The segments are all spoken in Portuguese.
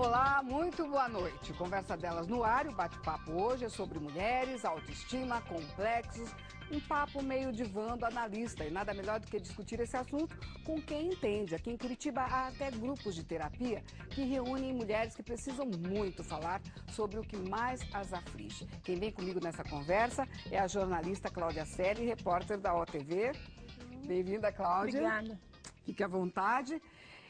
Olá, muito boa noite. Conversa delas no ar, o bate-papo hoje é sobre mulheres, autoestima, complexos, um papo meio divã do analista. E nada melhor do que discutir esse assunto com quem entende. Aqui em Curitiba há até grupos de terapia que reúnem mulheres que precisam muito falar sobre o que mais as aflige. Quem vem comigo nessa conversa é a jornalista Cláudia Selle, repórter da OTV. Bem-vinda, Cláudia. Obrigada. Fique à vontade.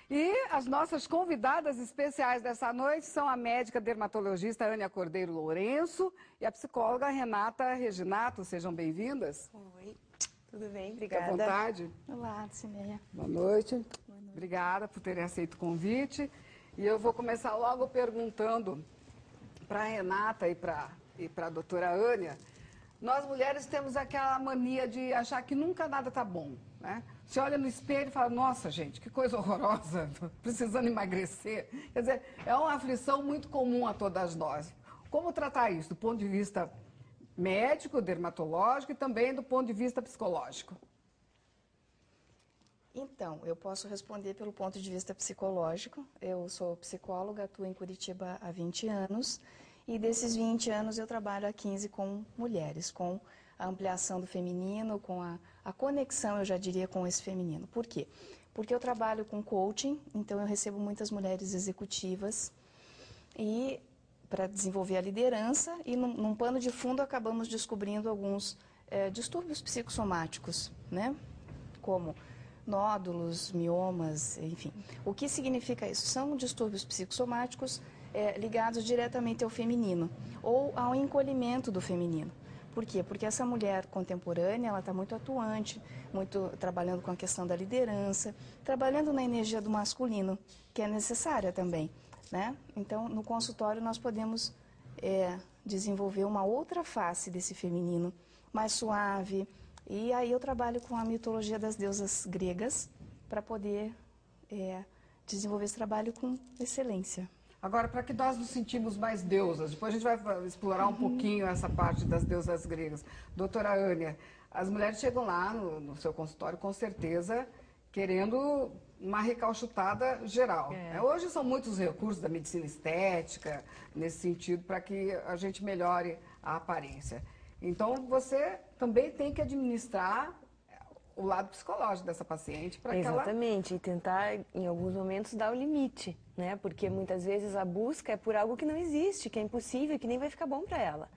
E as nossas convidadas especiais dessa noite são a médica dermatologista Ânia Cordeiro Lourenço e a psicóloga Renata Reginato. Sejam bem-vindas. Oi, tudo bem? Obrigada. Fique à vontade. Olá, Cineia. Boa noite. Obrigada por terem aceito o convite. E eu vou começar logo perguntando para a Renata e para a doutora Ânia. Nós mulheres temos aquela mania de achar que nunca nada está bom, né? Você olha no espelho e fala, nossa, gente, que coisa horrorosa, precisando emagrecer. Quer dizer, é uma aflição muito comum a todas nós. Como tratar isso do ponto de vista médico, dermatológico e também do ponto de vista psicológico? Então, eu posso responder pelo ponto de vista psicológico. Eu sou psicóloga, atuo em Curitiba há 20 anos e desses 20 anos eu trabalho há 15 com mulheres, com a ampliação do feminino, com a conexão, eu já diria, com esse feminino. Por quê? Porque eu trabalho com coaching, então eu recebo muitas mulheres executivas e para desenvolver a liderança e num pano de fundo acabamos descobrindo alguns distúrbios psicossomáticos, né? Como nódulos, miomas, enfim. O que significa isso? São distúrbios psicossomáticos ligados diretamente ao feminino ou ao encolhimento do feminino. Por quê? Porque essa mulher contemporânea, ela está muito atuante, muito trabalhando com a questão da liderança, trabalhando na energia do masculino, que é necessária também, né? Então, no consultório nós podemos desenvolver uma outra face desse feminino, mais suave. E aí eu trabalho com a mitologia das deusas gregas para poder desenvolver esse trabalho com excelência. Agora, para que nós nos sentimos mais deusas, depois a gente vai explorar um pouquinho essa parte das deusas gregas. Doutora Ânia, as mulheres chegam lá no seu consultório, com certeza, querendo uma recalchutada geral. Hoje são muitos recursos da medicina estética, nesse sentido, para que a gente melhore a aparência. Então, você também tem que administrar o lado psicológico dessa paciente para que ela... Exatamente, e tentar, em alguns momentos, dar o limite, né? Porque muitas vezes a busca é por algo que não existe, que é impossível, que nem vai ficar bom para ela.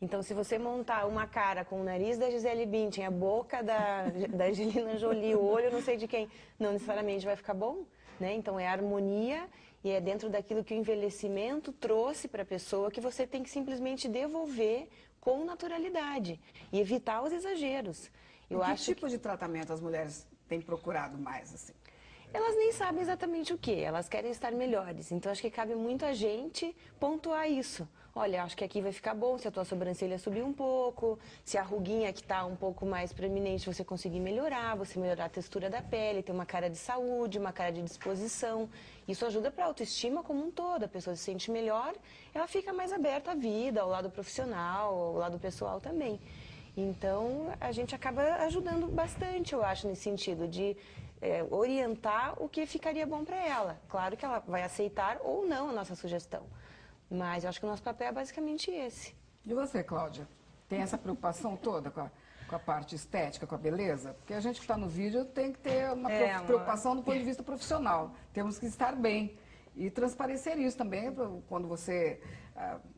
Então, se você montar uma cara com o nariz da Gisele Bündchen, a boca da Angelina Jolie, o olho não sei de quem, não necessariamente vai ficar bom, né? Então, é harmonia e é dentro daquilo que o envelhecimento trouxe para a pessoa que você tem que simplesmente devolver com naturalidade e evitar os exageros. Que tipo de tratamento as mulheres têm procurado mais, assim? Elas nem sabem exatamente o que, elas querem estar melhores. Então, acho que cabe muito a gente pontuar isso. Olha, acho que aqui vai ficar bom se a tua sobrancelha subir um pouco, se a ruguinha que está um pouco mais proeminente você conseguir melhorar, você melhorar a textura da pele, ter uma cara de saúde, uma cara de disposição. Isso ajuda para a autoestima como um todo. A pessoa se sente melhor, ela fica mais aberta à vida, ao lado profissional, ao lado pessoal também. Então, a gente acaba ajudando bastante, eu acho, nesse sentido de orientar o que ficaria bom para ela. Claro que ela vai aceitar ou não a nossa sugestão, mas eu acho que o nosso papel é basicamente esse. E você, Cláudia, tem essa preocupação toda com a parte estética, com a beleza? Porque a gente que está no vídeo tem que ter uma preocupação do ponto de vista profissional. Temos que estar bem e transparecer isso também quando você...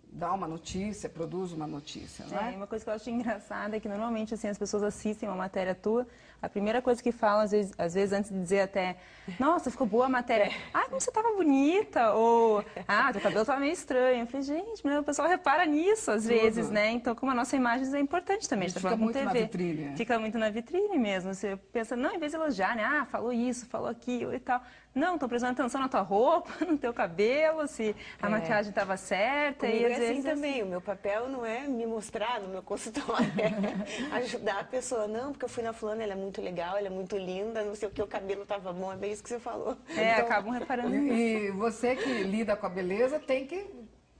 dá uma notícia, produz uma notícia, não é? Uma coisa que eu acho engraçada é que normalmente assim, as pessoas assistem uma matéria tua, a primeira coisa que falam, às vezes antes de dizer até, nossa, ficou boa a matéria, como você estava bonita, ou, teu cabelo estava meio estranho. Eu falei, gente, o pessoal repara nisso às vezes, né? Então, como a nossa imagem é importante também, a gente fica muito na vitrine. Fica muito na vitrine mesmo. Você pensa, não, em vez de elogiar, né? Falou isso, falou aquilo e tal. Não, estão prestando atenção na tua roupa, no teu cabelo, se a maquiagem estava certa. Comigo e às vezes também, o meu papel não é me mostrar no meu consultório, é ajudar a pessoa. Não, porque eu fui na fulana, ela é muito legal, ela é muito linda, não sei o que, o cabelo estava bom, é bem isso que você falou. Então, acabam reparando nisso. E você que lida com a beleza tem que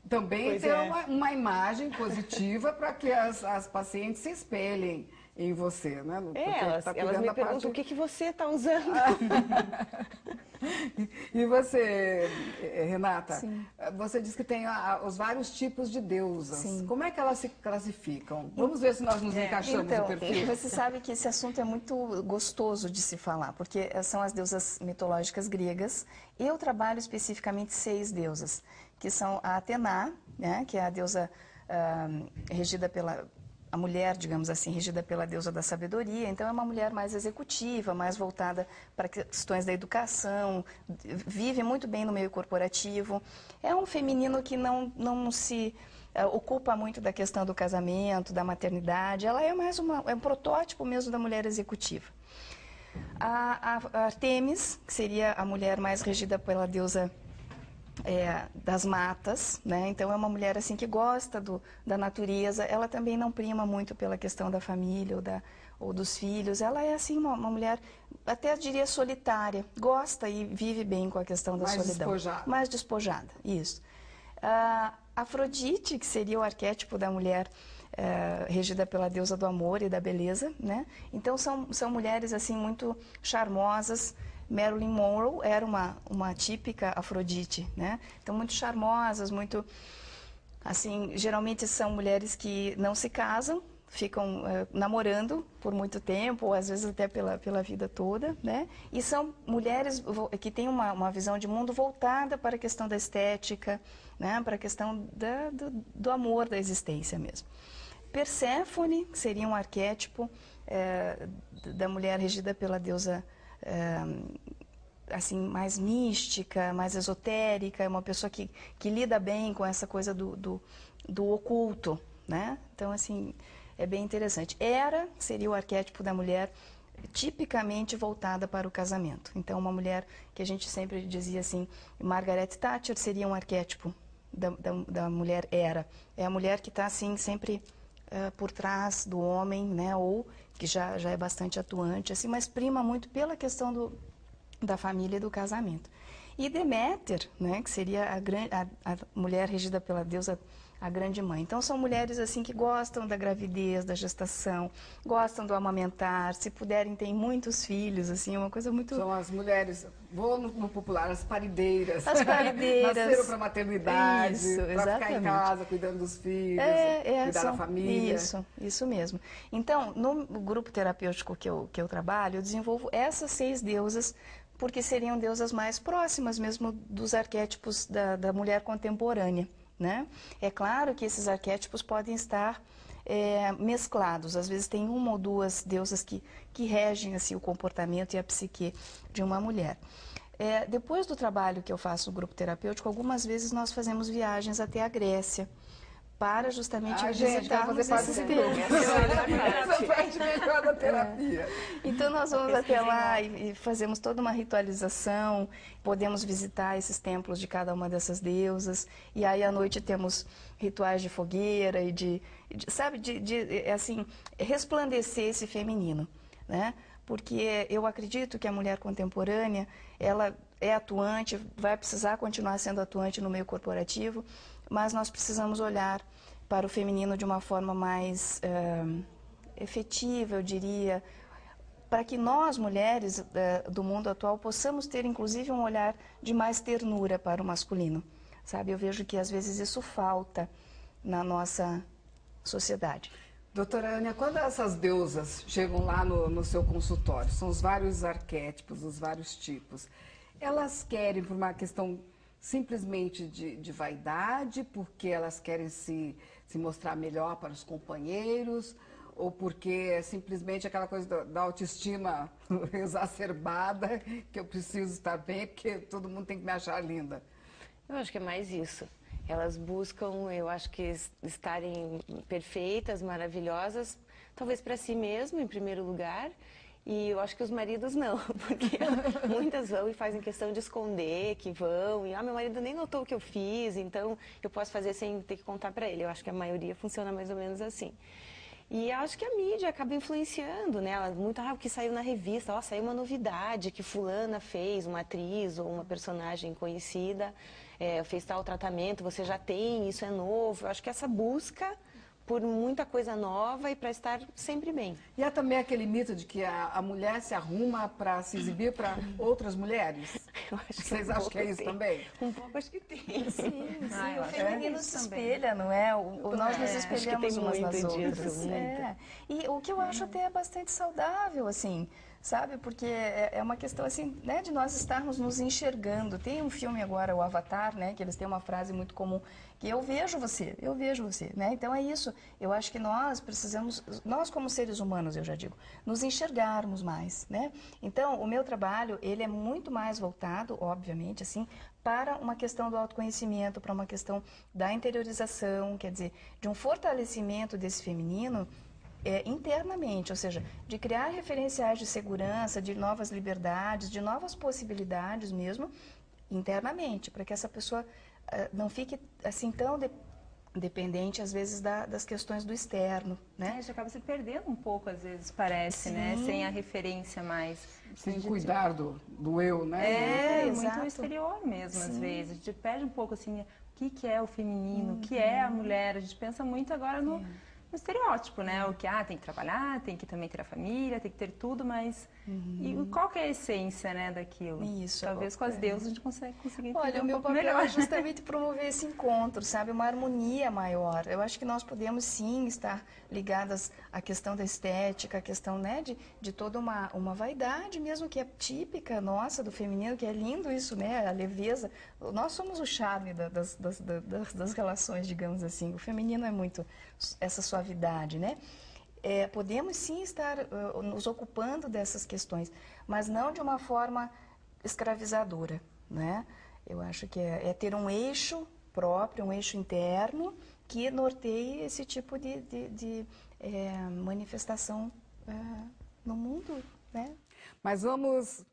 também ter uma imagem positiva para que as pacientes se espelhem em você, né? Elas me perguntam o que você está usando. E você, Renata, Sim. você disse que tem os vários tipos de deusas. Sim. Como é que elas se classificam? Vamos ver se nós nos encaixamos Então, no perfil. você sabe que esse assunto é muito gostoso de se falar, porque são as deusas mitológicas gregas. Eu trabalho especificamente 6 deusas, que são a Atena, né, que é a deusa regida pela... A mulher, digamos assim, regida pela deusa da sabedoria, então é uma mulher mais executiva, mais voltada para questões da educação, vive muito bem no meio corporativo. É um feminino que não se ocupa muito da questão do casamento, da maternidade, ela é mais um protótipo mesmo da mulher executiva. A Artemis, que seria a mulher mais regida pela deusa das matas, né? Então é uma mulher assim que gosta da natureza. Ela também não prima muito pela questão da família ou dos filhos. Ela é assim uma mulher, até diria solitária, gosta e vive bem com a questão da solidão. Despojada. Mais despojada, isso. Afrodite, que seria o arquétipo da mulher regida pela deusa do amor e da beleza, né? Então são mulheres assim muito charmosas. Marilyn Monroe era uma típica Afrodite, né? Então, muito charmosas, muito, assim, geralmente são mulheres que não se casam, ficam namorando por muito tempo, ou às vezes até pela vida toda, né? E são mulheres que têm uma visão de mundo voltada para a questão da estética, né? Para a questão do amor da existência mesmo. Perséfone, que seria um arquétipo da mulher regida pela deusa assim, mais mística, mais esotérica, é uma pessoa que lida bem com essa coisa do oculto, né? Então, assim, é bem interessante. Hera seria o arquétipo da mulher tipicamente voltada para o casamento. Então, uma mulher que a gente sempre dizia assim, Margaret Thatcher seria um arquétipo da mulher Hera. É a mulher que está, assim, sempre por trás do homem, né? Ou que já é bastante atuante, assim, mas prima muito pela questão da família e do casamento. E Deméter, né, que seria a mulher regida pela deusa, a grande mãe. Então, são mulheres assim que gostam da gravidez, da gestação, gostam do amamentar, se puderem, têm muitos filhos, assim, é uma coisa muito... São as mulheres, vou no popular, as parideiras. As parideiras. Nasceram para a maternidade, para ficar em casa, cuidando dos filhos, cuidar da família. Isso mesmo. Então, no grupo terapêutico que eu trabalho, eu desenvolvo essas 6 deusas, porque seriam deusas mais próximas mesmo dos arquétipos da mulher contemporânea, né? É claro que esses arquétipos podem estar mesclados. Às vezes tem uma ou duas deusas que regem assim, o comportamento e a psique de uma mulher. Depois do trabalho que eu faço no grupo terapêutico, algumas vezes nós fazemos viagens até a Grécia, para justamente visitarmos esses deuses. Essa parte melhor da terapia. Então, nós vamos até lá e fazemos toda uma ritualização, podemos visitar esses templos de cada uma dessas deusas, e aí à noite temos rituais de fogueira e sabe, assim, resplandecer esse feminino, né? Porque eu acredito que a mulher contemporânea, ela é atuante, vai precisar continuar sendo atuante no meio corporativo, mas nós precisamos olhar para o feminino de uma forma mais efetiva, eu diria, para que nós, mulheres do mundo atual, possamos ter, inclusive, um olhar de mais ternura para o masculino. Sabe, eu vejo que, às vezes, isso falta na nossa sociedade. Doutora Ania, quando essas deusas chegam lá no seu consultório, são os vários arquétipos, os vários tipos, elas querem, por uma questão simplesmente de vaidade, porque elas querem se mostrar melhor para os companheiros, ou porque é simplesmente aquela coisa da autoestima exacerbada, que eu preciso estar bem, porque todo mundo tem que me achar linda? Eu acho que é mais isso. Elas buscam, eu acho que estarem perfeitas, maravilhosas, talvez para si mesmo, em primeiro lugar. E eu acho que os maridos não, porque muitas vão e fazem questão de esconder que vão. E, meu marido nem notou o que eu fiz, então eu posso fazer sem ter que contar para ele. Eu acho que a maioria funciona mais ou menos assim. E acho que a mídia acaba influenciando, né? Muito, o que saiu na revista, saiu uma novidade que fulana fez, uma atriz ou uma personagem conhecida, fez tal tratamento, você já tem, isso é novo. Eu acho que essa busca por muita coisa nova e para estar sempre bem. E há também aquele mito de que a mulher se arruma para se exibir para outras mulheres. Eu acho que Vocês acham que é isso também? Um pouco acho que tem. Sim, eu o acho feminino que se também. espelha, não é? Nós nos acho que espelhamos tem umas nas muito outras. disso, muito. É. E o que eu acho até bastante saudável, assim, sabe? Porque é uma questão, assim, né, de nós estarmos nos enxergando. Tem um filme agora, o Avatar, né, que eles têm uma frase muito comum, que eu vejo você, né? Então é isso. Eu acho que nós precisamos, nós como seres humanos, eu já digo, nos enxergarmos mais, né? Então, o meu trabalho, ele é muito mais voltado, obviamente, assim, para uma questão do autoconhecimento, para uma questão da interiorização, quer dizer, de um fortalecimento desse feminino internamente, ou seja, de criar referenciais de segurança, de novas liberdades, de novas possibilidades mesmo, internamente, para que essa pessoa não fique assim tão dependente, às vezes, das questões do externo, né? A gente acaba se perdendo um pouco, às vezes, parece, né? Sem a referência mais. Sem cuidar do eu, né? Muito exato. exterior mesmo, às vezes. A gente perde um pouco, assim, o que é o feminino, o que é a mulher. A gente pensa muito agora no estereótipo, né? O que, tem que trabalhar, tem que também ter a família, tem que ter tudo, mas... E qual que é a essência, né, daquilo? Isso. Talvez com as deusas a gente conseguir entender Olha, o meu pouco papel melhor. é justamente promover esse encontro, sabe? Uma harmonia maior. Eu acho que nós podemos, sim, estar ligadas à questão da estética, à questão, né, de toda uma vaidade mesmo, que é típica nossa, do feminino, que é lindo isso, né? A leveza. Nós somos o charme das relações, digamos assim. O feminino é muito essa suavidade, né? Podemos sim estar nos ocupando dessas questões, mas não de uma forma escravizadora, né? Eu acho que é ter um eixo próprio, um eixo interno que norteie esse tipo de manifestação no mundo, né? Mas vamos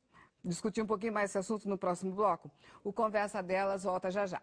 discutir um pouquinho mais esse assunto no próximo bloco. O Conversa Delas volta já já.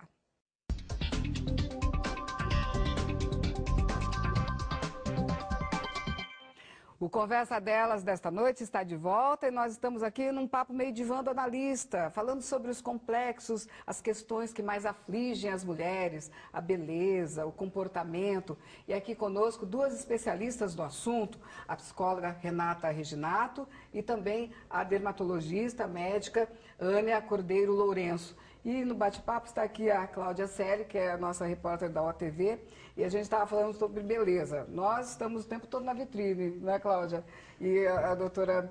O Conversa Delas desta noite está de volta e nós estamos aqui num papo meio divã analista, falando sobre os complexos, as questões que mais afligem as mulheres, a beleza, o comportamento. E aqui conosco duas especialistas do assunto, a psicóloga Renata Reginato e também a dermatologista médica Ânia Cordeiro Lourenço. E no bate-papo está aqui a Cláudia Selle, que é a nossa repórter da OTV, e a gente estava falando sobre beleza. Nós estamos o tempo todo na vitrine, não é, Cláudia? E a doutora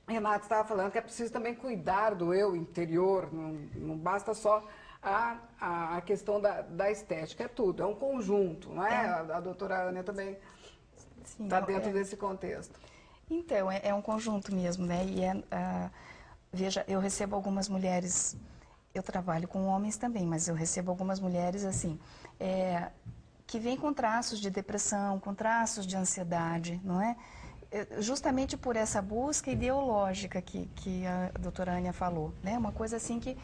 Renata estava falando que é preciso também cuidar do eu interior, não basta só a questão da estética, é tudo, é um conjunto, não é? A doutora Ânia também está dentro desse contexto. Então, é um conjunto mesmo, né? E veja, eu recebo algumas mulheres... Eu trabalho com homens também, mas eu recebo algumas mulheres assim, que vêm com traços de depressão, com traços de ansiedade, não é? Justamente por essa busca ideológica que a doutora Ânia falou, né? Uma coisa assim que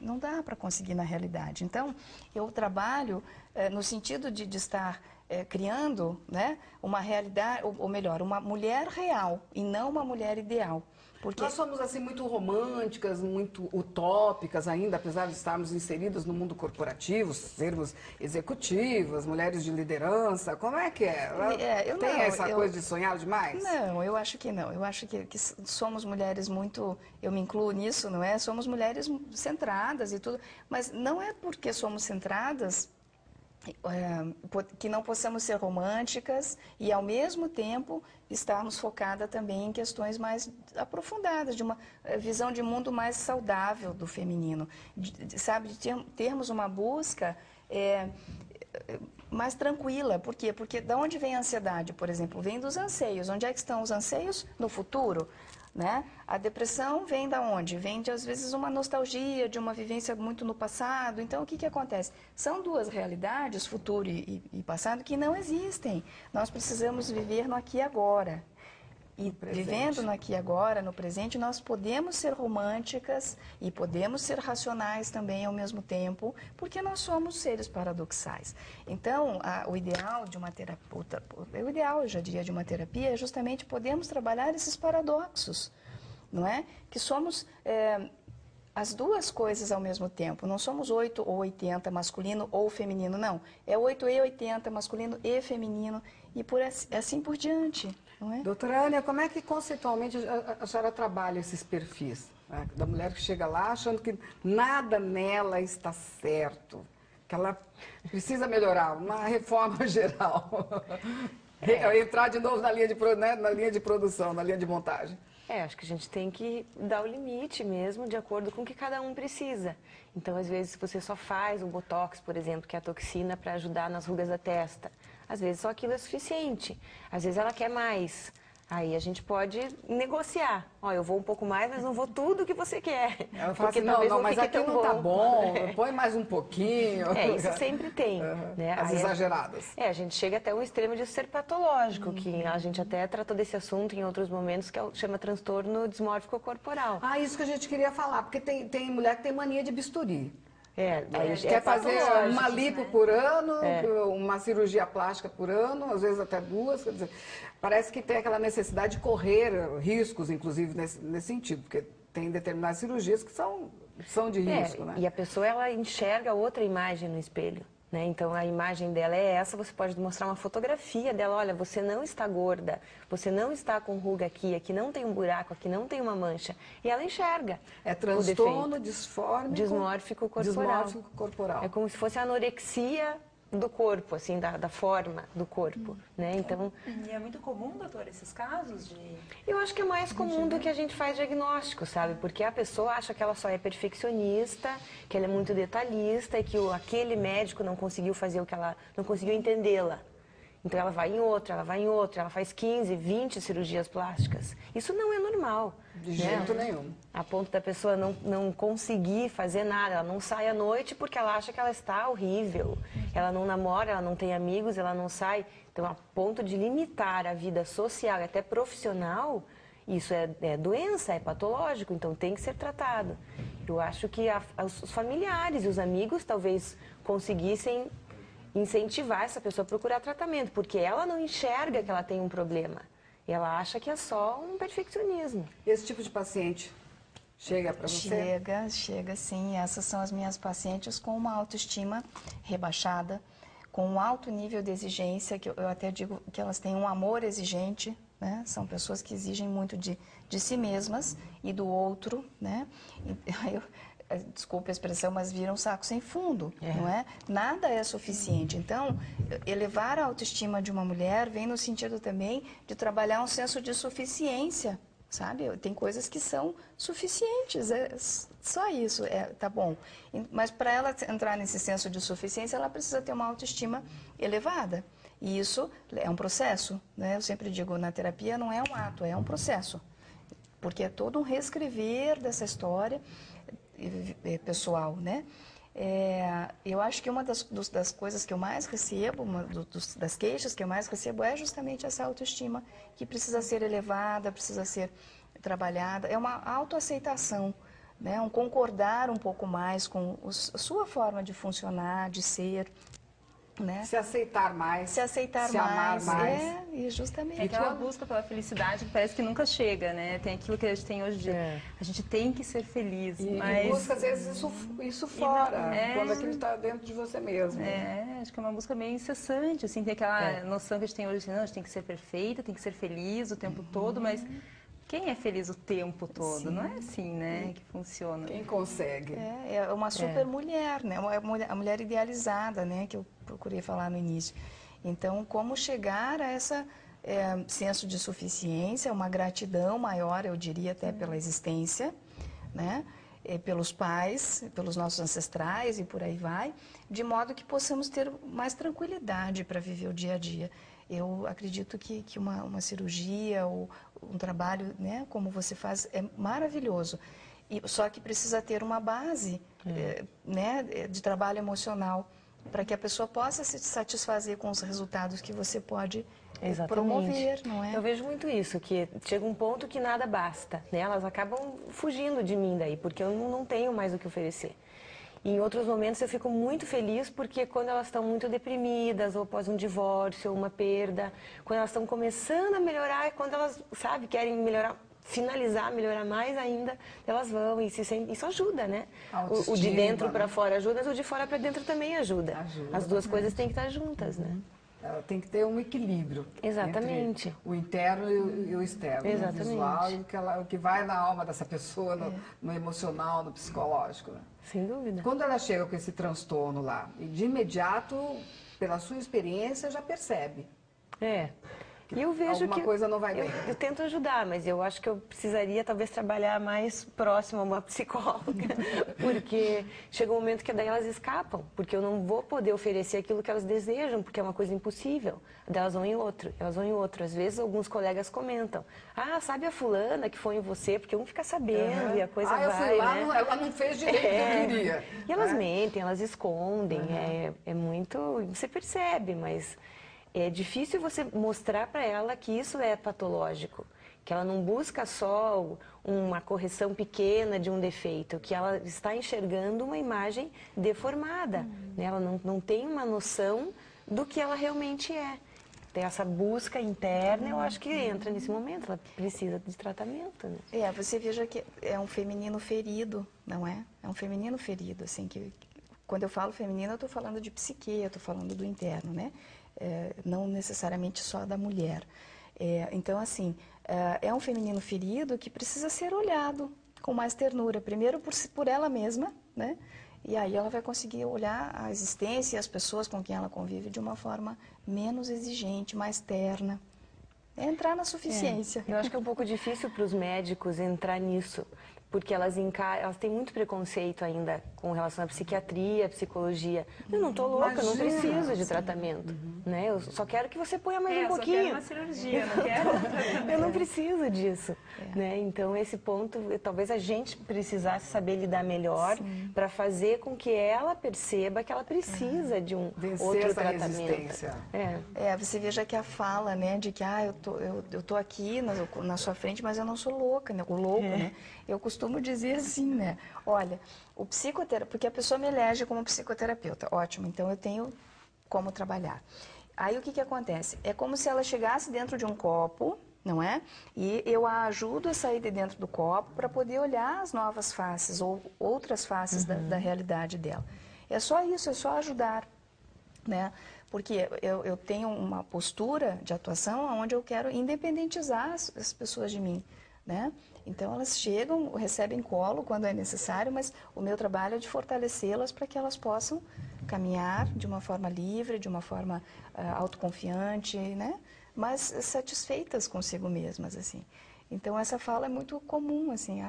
não dá para conseguir na realidade. Então, eu trabalho no sentido de estar criando, né, uma realidade, ou melhor, uma mulher real e não uma mulher ideal. Porque... Nós somos assim muito românticas, muito utópicas ainda, apesar de estarmos inseridas no mundo corporativo, sermos executivas, mulheres de liderança. Como é que é? Tem essa coisa de sonhar demais? Não, eu acho que não. Eu acho que somos mulheres muito, eu me incluo nisso, não é? Somos mulheres centradas e tudo, mas não é porque somos centradas que não possamos ser românticas e, ao mesmo tempo, estarmos focadas também em questões mais aprofundadas, de uma visão de mundo mais saudável do feminino, sabe, de termos uma busca mais tranquila. Por quê? Porque da onde vem a ansiedade, por exemplo? Vem dos anseios. Onde é que estão os anseios? No futuro. Né? A depressão vem da onde? Vem de, às vezes, uma nostalgia, de uma vivência muito no passado. Então, o que acontece? São duas realidades, futuro e passado, que não existem. Nós precisamos viver no aqui e agora. E vivendo no aqui e agora, no presente, nós podemos ser românticas e podemos ser racionais também ao mesmo tempo, porque nós somos seres paradoxais. Então, o ideal de uma terapeuta, o ideal, eu já diria, de uma terapia é justamente podermos trabalhar esses paradoxos, não é? Que somos as duas coisas ao mesmo tempo. Não somos 8 ou 80, masculino ou feminino, não. É 8 e 80, masculino e feminino, e assim por diante, não é? Doutora Ânia, como é que conceitualmente a senhora trabalha esses perfis? Né? Da mulher que chega lá achando que nada nela está certo, que ela precisa melhorar, uma reforma geral. Entrar de novo na linha de produção, na linha de montagem. Acho que a gente tem que dar o limite mesmo, de acordo com o que cada um precisa. Então, às vezes, se você só faz o Botox, por exemplo, que é a toxina para ajudar nas rugas da testa, às vezes só aquilo é suficiente. Às vezes ela quer mais. Aí a gente pode negociar. Ó, eu vou um pouco mais, mas não vou tudo que você quer. Ela fala assim, não, mas aqui não tá bom, põe mais um pouquinho. Isso sempre tem. Né? As exageradas. A gente chega até um extremo de ser patológico, que a gente até tratou desse assunto em outros momentos, que chama transtorno dismórfico corporal. Isso que a gente queria falar, porque tem mulher que tem mania de bisturi. Quer fazer uma lipo por ano, uma cirurgia plástica por ano, às vezes até duas. Quer dizer, parece que tem aquela necessidade de correr riscos, inclusive, nesse sentido, porque tem determinadas cirurgias que são de risco. Né? E a pessoa, ela enxerga outra imagem no espelho. Né? Então, a imagem dela é essa, você pode mostrar uma fotografia dela, olha, você não está gorda, você não está com ruga aqui não tem um buraco, aqui não tem uma mancha. E ela enxerga. É transtorno dismórfico corporal. É como se fosse a anorexia do corpo, assim, da forma do corpo, né? Então... E é muito comum, doutor, esses casos de... Eu acho que é mais comum do que a gente faz diagnóstico, sabe? Porque a pessoa acha que ela só é perfeccionista, que ela é muito detalhista e que aquele médico não conseguiu fazer o que ela... não conseguiu entendê-la. Então ela vai em outra, ela faz 15, 20 cirurgias plásticas. Isso não é normal. De jeito nenhum. A ponto da pessoa não conseguir fazer nada, ela não sai à noite porque ela acha que ela está horrível. Ela não namora, ela não tem amigos, ela não sai. Então, a ponto de limitar a vida social e até profissional, isso é doença, é patológico, então tem que ser tratado. Eu acho que os familiares e os amigos talvez conseguissem incentivar essa pessoa a procurar tratamento, porque ela não enxerga que ela tem um problema. Ela acha que é só um perfeccionismo. Esse tipo de paciente chega para você? Chega sim. Essas são as minhas pacientes com uma autoestima rebaixada, com um alto nível de exigência, que eu até digo que elas têm um amor exigente, né? São pessoas que exigem muito de si mesmas e do outro, né? Desculpe a expressão, mas viram um saco sem fundo, não é? Nada é suficiente. Então, elevar a autoestima de uma mulher vem no sentido também de trabalhar um senso de suficiência, sabe? Tem coisas que são suficientes, só isso, tá bom. Mas para ela entrar nesse senso de suficiência, ela precisa ter uma autoestima elevada. E isso é um processo, né? Eu sempre digo, na terapia não é um ato, é um processo. Porque é todo um reescrever dessa história pessoal, né? Eu acho que uma das coisas que eu mais recebo, das queixas que eu mais recebo é justamente essa autoestima que precisa ser elevada, precisa ser trabalhada. É uma autoaceitação, né? Um concordar um pouco mais com a sua forma de funcionar, de ser, né? Se aceitar mais. Se aceitar se mais. Amar mais. E justamente. É aquela busca pela felicidade que parece que nunca chega, né? Tem aquilo que a gente tem hoje de... A gente tem que ser feliz, mas... E busca, às vezes, isso fora, quando aquilo está dentro de você mesmo. Acho que é uma busca meio incessante, assim, tem aquela noção que a gente tem hoje, assim, não, a gente tem que ser perfeita, tem que ser feliz o tempo todo, mas... Quem é feliz o tempo todo? Sim. Não é assim, né, que funciona. Quem consegue. É uma super mulher, né? A mulher idealizada, né, que eu procurei falar no início. Então, como chegar a esse senso de suficiência, uma gratidão maior, eu diria até pela existência, né? Pelos pais, pelos nossos ancestrais e por aí vai, de modo que possamos ter mais tranquilidade para viver o dia a dia. Eu acredito que uma cirurgia ou um trabalho, né, como você faz, é maravilhoso. Só que precisa ter uma base né, de trabalho emocional para que a pessoa possa se satisfazer com os resultados que você pode promover, não é? Eu vejo muito isso, que chega um ponto que nada basta, né? Elas acabam fugindo de mim daí, porque eu não tenho mais o que oferecer. E em outros momentos eu fico muito feliz porque quando elas estão muito deprimidas, ou após um divórcio, ou uma perda, quando elas estão começando a melhorar, quando elas, sabe, querem melhorar, finalizar, melhorar mais ainda, elas vão e isso ajuda, né? O de Autoestima, dentro né? para fora ajuda, mas o de fora para dentro também ajuda. Ajuda As duas bastante. coisas têm que estar juntas, né? Ela tem que ter um equilíbrio. Exatamente. Entre o interno e o externo, Exatamente. o visual e o que vai na alma dessa pessoa, no emocional, no psicológico. Né? Sem dúvida. Quando ela chega com esse transtorno lá, e de imediato, pela sua experiência, já percebe. E eu vejo alguma que coisa não vai bem. Eu tento ajudar, mas eu acho que eu precisaria talvez trabalhar mais próximo a uma psicóloga, porque chega um momento que daí elas escapam, porque eu não vou poder oferecer aquilo que elas desejam, porque é uma coisa impossível. Daí elas vão em outro, elas vão em outro. Às vezes alguns colegas comentam: ah, sabe a fulana que foi em você? Porque um fica sabendo e a coisa vai, eu fui lá, né? ela não fez direito que eu queria. E elas mentem, elas escondem, é muito... Você percebe, mas é difícil você mostrar para ela que isso é patológico, que ela não busca só uma correção pequena de um defeito, que ela está enxergando uma imagem deformada, né? Ela não tem uma noção do que ela realmente é. Tem essa busca interna, eu acho que entra nesse momento, ela precisa de tratamento, né? Você veja que é um feminino ferido, não é? É um feminino ferido, assim, que quando eu falo feminino, eu estou falando de psique, eu estou falando do interno, né? Não necessariamente só da mulher. Então, assim, é um feminino ferido que precisa ser olhado com mais ternura. Primeiro por ela mesma, né? E aí ela vai conseguir olhar a existência e as pessoas com quem ela convive de uma forma menos exigente, mais terna. É entrar na suficiência. Eu acho que é um pouco difícil para os médicos entrar nisso, porque elas têm muito preconceito ainda com relação à psiquiatria, à psicologia. Eu não estou louca, eu não preciso de tratamento, né? Eu só quero que você ponha mais um pouquinho. Eu quero uma cirurgia, não quero. Eu não preciso disso, né? Então esse ponto, talvez a gente precisasse saber lidar melhor para fazer com que ela perceba que ela precisa de um outro tratamento. Resistência. Você veja que a fala, né, de que eu tô aqui na sua frente, mas eu não sou louca, né? O louco, né? Eu costumo dizer assim, né? Olha, o psicoterapeuta, porque a pessoa me elege como psicoterapeuta, ótimo, então eu tenho como trabalhar. Aí o que acontece? É como se ela chegasse dentro de um copo, não é? E eu a ajudo a sair de dentro do copo para poder olhar as novas faces ou outras faces da realidade dela. É só isso, é só ajudar, né? Porque eu tenho uma postura de atuação onde eu quero independentizar as pessoas de mim, né? Então elas chegam, recebem colo quando é necessário, mas o meu trabalho é de fortalecê-las para que elas possam caminhar de uma forma livre, de uma forma autoconfiante, né? Mas satisfeitas consigo mesmas, assim. Então essa fala é muito comum, assim,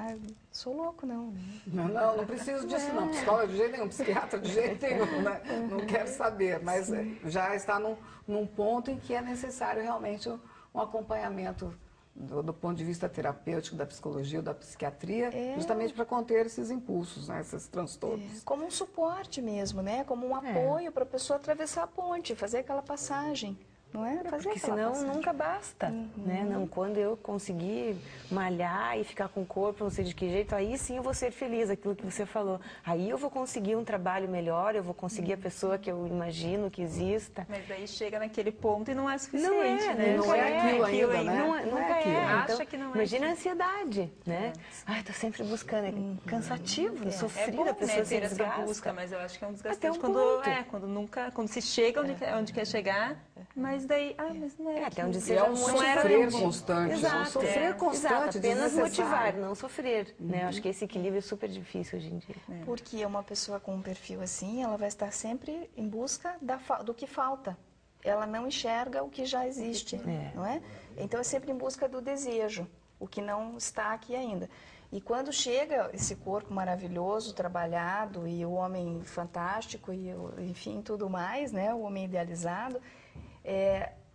sou louco, não. Não preciso disso não, psicóloga de jeito nenhum, psiquiatra de jeito nenhum, né? Não quero saber, mas já está num ponto em que é necessário realmente um acompanhamento do ponto de vista terapêutico, da psicologia ou da psiquiatria, justamente para conter esses impulsos, né, esses transtornos. Como um suporte mesmo, né? Como um apoio para a pessoa atravessar a ponte, fazer aquela passagem. Não é? Porque senão nunca basta, né? Não, quando eu conseguir malhar e ficar com o corpo, não sei de que jeito, aí sim eu vou ser feliz, aquilo que você falou. Aí eu vou conseguir um trabalho melhor, eu vou conseguir a pessoa que eu imagino que exista. Mas daí chega naquele ponto e não é suficiente, não né? Não é aquilo ainda, né? Nunca é. Acha Então, que não é imagina a aquilo. ansiedade, né? Ai, tô sempre buscando, é cansativo, sofrido, bom, a pessoa né, se ter essa desgasta. busca, mas eu acho que é um Até desgastante um quando se chega onde quer chegar, mas daí, mas não é até onde E seja é um sofrer constante, Exato, um sofrer constante, exato, apenas desnecessário. motivar, não sofrer, né? Eu acho que esse equilíbrio é super difícil hoje em dia. Porque uma pessoa com um perfil assim, ela vai estar sempre em busca do que falta. Ela não enxerga o que já existe, não é? Então é sempre em busca do desejo, o que não está aqui ainda. E quando chega esse corpo maravilhoso, trabalhado, e o homem fantástico, e enfim, tudo mais, né? O homem idealizado,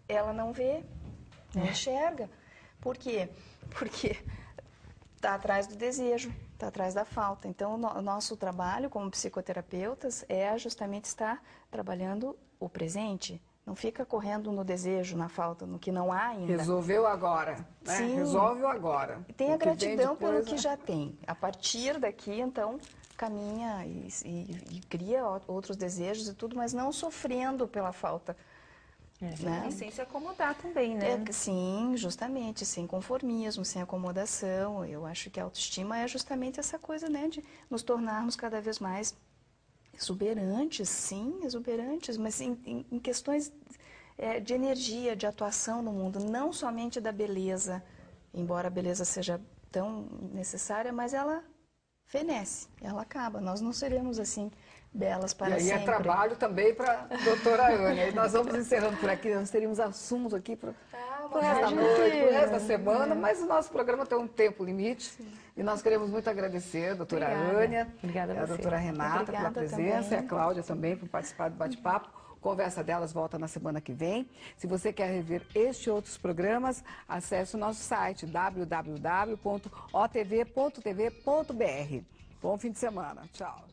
ela não vê, não enxerga. Por quê? Porque está atrás do desejo, está atrás da falta. Então, o nosso trabalho como psicoterapeutas é justamente estar trabalhando o presente. Não fica correndo no desejo, na falta, no que não há ainda. Resolveu agora, né? Sim. Resolve o agora. Tenha O que vem gratidão depois, pelo que já tem. A partir daqui, então, caminha e cria outros desejos e tudo, mas não sofrendo pela falta. né? E sem se acomodar também, né? Sim, justamente, sem conformismo, sem acomodação. Eu acho que a autoestima é justamente essa coisa, né, de nos tornarmos cada vez mais exuberantes, sim, exuberantes, mas em questões de energia, de atuação no mundo, não somente da beleza, embora a beleza seja tão necessária, mas ela fenece, ela acaba. Nós não seremos assim belas para sempre. E aí é trabalho também para a doutora Ânia. E nós vamos encerrando por aqui, nós teríamos assuntos aqui para o resto da noite, para o resto da semana, mas o nosso programa tem um tempo limite. Sim. E nós queremos muito agradecer a doutora Ânia, a doutora Renata pela presença, também. E a Cláudia também por participar do bate-papo. Conversa delas volta na semana que vem. Se você quer rever este e outros programas, acesse o nosso site www.otv.tv.br. Bom fim de semana. Tchau.